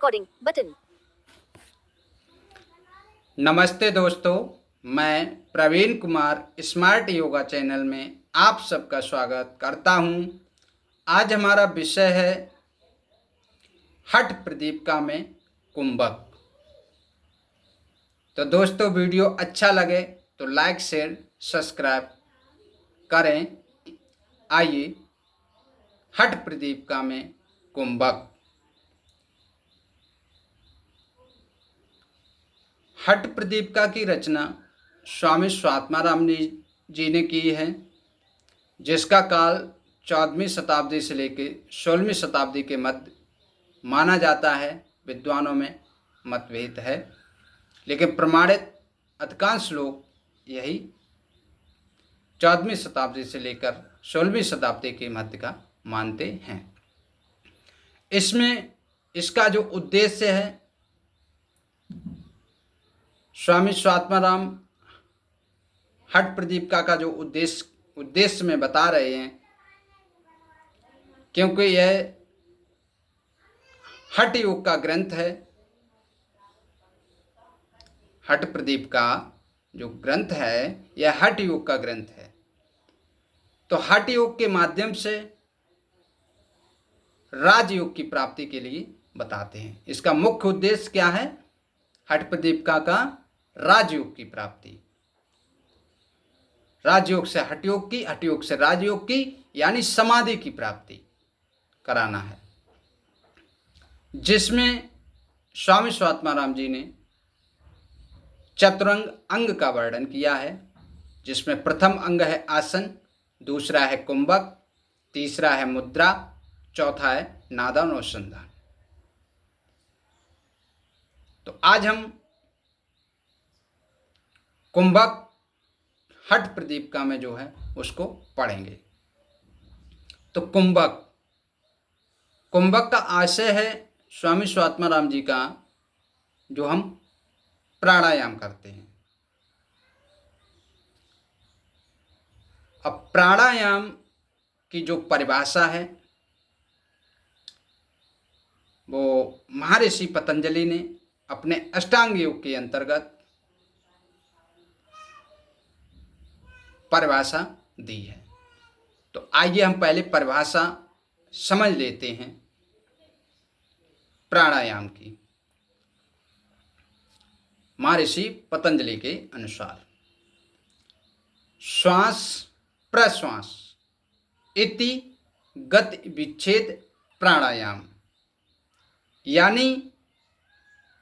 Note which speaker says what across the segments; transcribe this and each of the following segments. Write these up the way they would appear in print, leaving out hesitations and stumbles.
Speaker 1: recording button.
Speaker 2: नमस्ते दोस्तों, मैं प्रवीण कुमार स्मार्ट योगा चैनल में आप सबका स्वागत करता हूं। आज हमारा विषय है हठ प्रदीपिका में कुंभक। तो दोस्तों, वीडियो अच्छा लगे तो लाइक शेयर सब्सक्राइब करें। आइए, हठ प्रदीपिका में कुंभक। हठ प्रदीपिका की रचना स्वामी स्वात्माराम जी ने की है, जिसका काल 14वीं शताब्दी से लेकर 16वीं शताब्दी के मध्य माना जाता है। विद्वानों में मतभेद है, लेकिन प्रमाणित अधिकांश लोग यही 14वीं शताब्दी से लेकर 16वीं शताब्दी के मध्य का मानते हैं। इसमें इसका जो उद्देश्य है, स्वामी स्वात्माराम हठ प्रदीपिका का जो उद्देश्य में बता रहे हैं, क्योंकि यह हठ योग का ग्रंथ है। हठ प्रदीपिका जो ग्रंथ है यह हठ योग का ग्रंथ है। तो हठ योग के माध्यम से राजयोग की प्राप्ति के लिए बताते हैं। इसका मुख्य उद्देश्य क्या है? हठ प्रदीपिका का राजयोग की प्राप्ति। राजयोग से हठ योग की, हठ योग से राजयोग की, यानी समाधि की प्राप्ति कराना है, जिसमें स्वामी स्वात्माराम जी ने चतुरंग अंग का वर्णन किया है, जिसमें प्रथम अंग है आसन, दूसरा है कुंभक, तीसरा है मुद्रा, चौथा है नादानुसंधान। तो आज हम कुंभक हठ प्रदीपिका में जो है उसको पढ़ेंगे। तो कुंभक का आशय है स्वामी स्वात्माराम जी का, जो हम प्राणायाम करते हैं। अब प्राणायाम की जो परिभाषा है वो महर्षि पतंजलि ने अपने अष्टांग योग के अंतर्गत परिभाषा दी है। तो आइए हम पहले परिभाषा समझ लेते हैं प्राणायाम की। महर्षि पतंजलि के अनुसार श्वास प्रश्वास इति गति विच्छेद प्राणायाम, यानी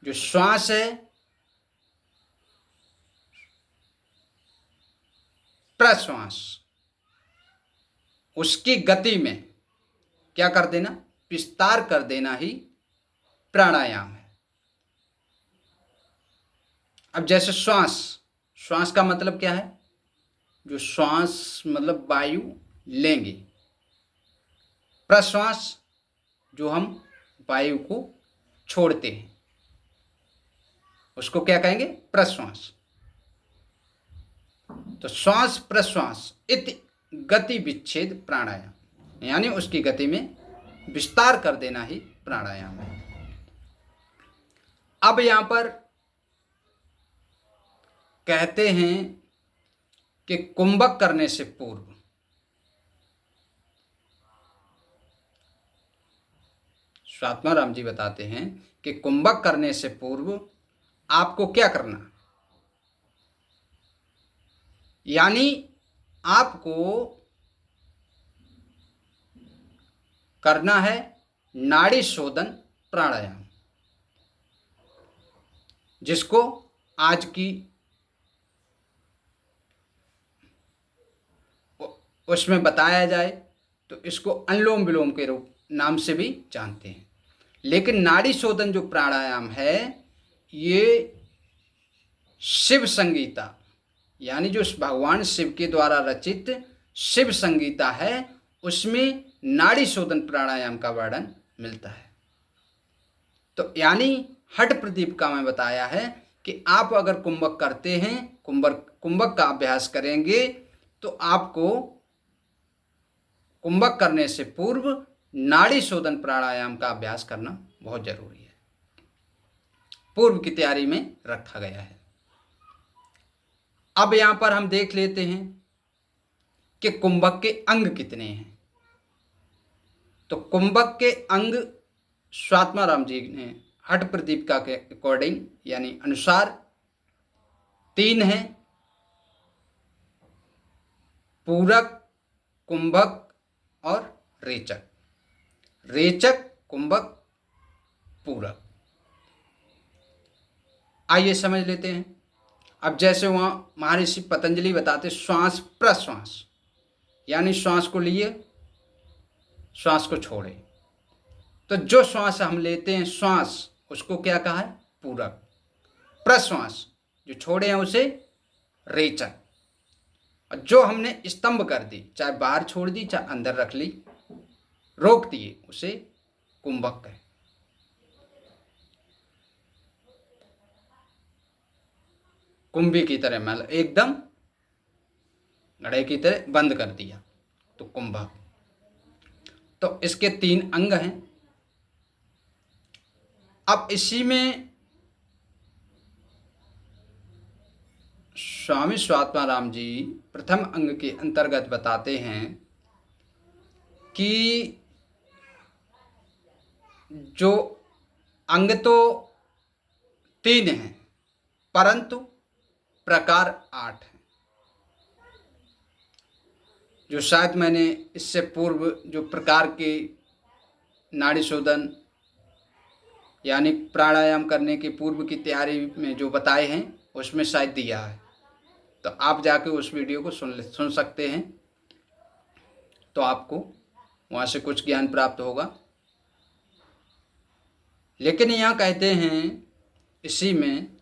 Speaker 2: जो श्वास है, प्रश्वास, उसकी गति में क्या कर देना? विस्तार कर देना ही प्राणायाम है। अब जैसे श्वास का मतलब क्या है? जो श्वास मतलब वायु लेंगे, प्रश्वास जो हम वायु को छोड़ते हैं, उसको क्या कहेंगे? प्रश्वास। तो श्वास प्रश्वास इति गति विच्छेद प्राणायाम, यानी उसकी गति में विस्तार कर देना ही प्राणायाम है। अब यहां पर कहते हैं कि कुंभक करने से पूर्व स्वात्माराम जी बताते हैं कि कुंभक करने से पूर्व आपको क्या करना, यानी आपको करना है नाड़ी शोधन प्राणायाम, जिसको आज की उसमें बताया जाए तो इसको अनुलोम विलोम के रूप नाम से भी जानते हैं। लेकिन नाड़ी शोधन जो प्राणायाम है, ये शिव संगीता, यानी जो भगवान शिव के द्वारा रचित शिव संगीता है, उसमें नाड़ी शोधन प्राणायाम का वर्णन मिलता है। तो यानी हठ प्रदीपिका में बताया है कि आप अगर कुंभक करते हैं, कुंभक का अभ्यास करेंगे, तो आपको कुंभक करने से पूर्व नाड़ी शोधन प्राणायाम का अभ्यास करना बहुत जरूरी है। पूर्व की तैयारी में रखा गया है। अब यहाँ पर हम देख लेते हैं कि कुंभक के अंग कितने हैं। तो कुंभक के अंग स्वात्माराम जी ने हठ प्रदीपिका के अकॉर्डिंग यानी अनुसार 3 हैं, पूरक, कुंभक और रेचक। रेचक, कुंभक, पूरक। आइए समझ लेते हैं। अब जैसे वहाँ महर्षि पतंजलि बताते श्वास प्रश्वास, यानी श्वास को लिए श्वास को छोड़े, तो जो श्वास हम लेते हैं श्वास उसको क्या कहा है? पूरक। प्रश्वास जो छोड़े हैं उसे रेचक। और जो हमने स्तंभ कर दी, चाहे बाहर छोड़ दी चाहे अंदर रख ली, रोक दिए, उसे कुंभक है। कुंभी की तरह मतलब एकदम घड़े की तरह बंद कर दिया तो कुंभक। तो इसके 3 अंग हैं। अब इसी में स्वामी स्वात्माराम जी प्रथम अंग के अंतर्गत बताते हैं कि जो अंग तो 3 हैं परंतु प्रकार 8 हैं। जो शायद मैंने इससे पूर्व जो प्रकार के नाड़ी शोधन यानी प्राणायाम करने के पूर्व की तैयारी में जो बताए हैं उसमें शायद दिया है, तो आप जाके उस वीडियो को सुन सकते हैं, तो आपको वहाँ से कुछ ज्ञान प्राप्त होगा। लेकिन यहाँ कहते हैं इसी में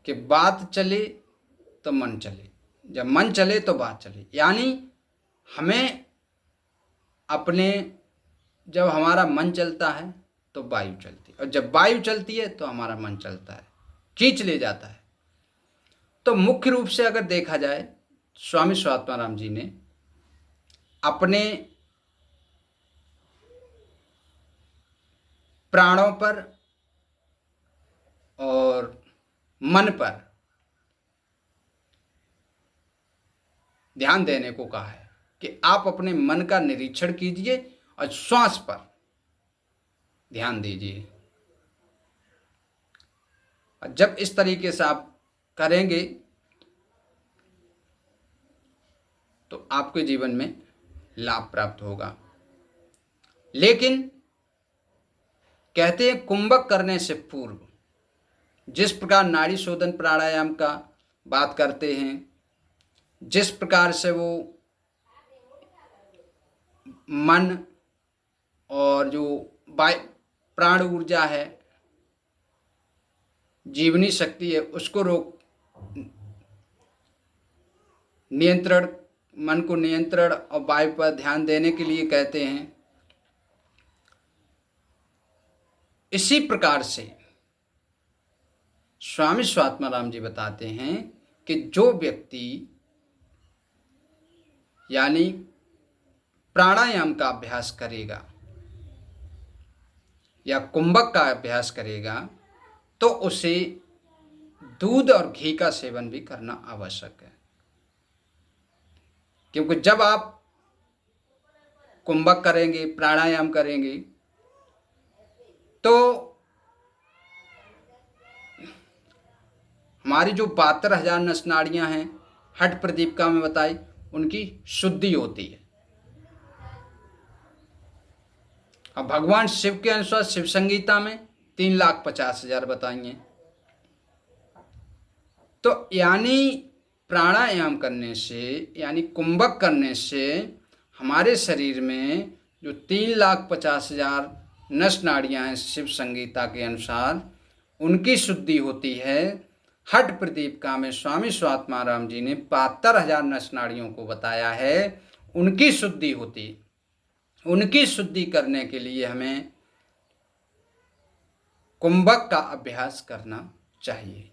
Speaker 2: कि बात चले तो मन चले, जब मन चले तो बात चले। यानी हमें अपने, जब हमारा मन चलता है तो वायु चलती है, और जब वायु चलती है तो हमारा मन चलता है, खींच ले जाता है। तो मुख्य रूप से अगर देखा जाए, स्वामी स्वात्माराम जी ने अपने प्राणों पर और मन पर ध्यान देने को कहा है कि आप अपने मन का निरीक्षण कीजिए और श्वास पर ध्यान दीजिए। और जब इस तरीके से आप करेंगे तो आपके जीवन में लाभ प्राप्त होगा। लेकिन कहते हैं कुंभक करने से पूर्व जिस प्रकार नाड़ी शोधन प्राणायाम का बात करते हैं, जिस प्रकार से वो मन और जो प्राण ऊर्जा है, जीवनी शक्ति है, उसको नियंत्रण, मन को नियंत्रण और वायु पर ध्यान देने के लिए कहते हैं। इसी प्रकार से स्वामी स्वात्माराम जी बताते हैं कि जो व्यक्ति यानी प्राणायाम का अभ्यास करेगा या कुंभक का अभ्यास करेगा तो उसे दूध और घी का सेवन भी करना आवश्यक है। क्योंकि जब आप कुंभक करेंगे, प्राणायाम करेंगे, तो हमारी जो 72,000 नस नाड़ियां हैं हठ प्रदीपिका में बताई, उनकी शुद्धि होती है। अब भगवान शिव के अनुसार शिव संगीता में 3,50,000 बताई हैं। तो यानी प्राणायाम करने से यानी कुंभक करने से हमारे शरीर में जो 3,50,000 नस नाड़ियां हैं शिव संगीता के अनुसार, उनकी शुद्धि होती है। हठ प्रदीपिका में स्वामी स्वात्माराम जी ने 72,000 नस नाड़ियों को बताया है, उनकी शुद्धि होती। उनकी शुद्धि करने के लिए हमें कुंभक का अभ्यास करना चाहिए।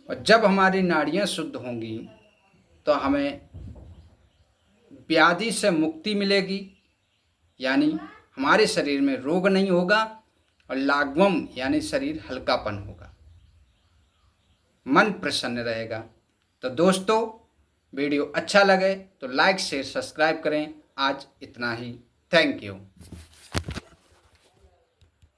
Speaker 2: और जब हमारी नाड़ियां शुद्ध होंगी तो हमें व्याधि से मुक्ति मिलेगी, यानी हमारे शरीर में रोग नहीं होगा और लाघवम यानी शरीर हल्कापन होगा, मन प्रसन्न रहेगा। तो दोस्तों, वीडियो अच्छा लगे तो लाइक शेयर सब्सक्राइब करें। आज इतना ही। Thank you.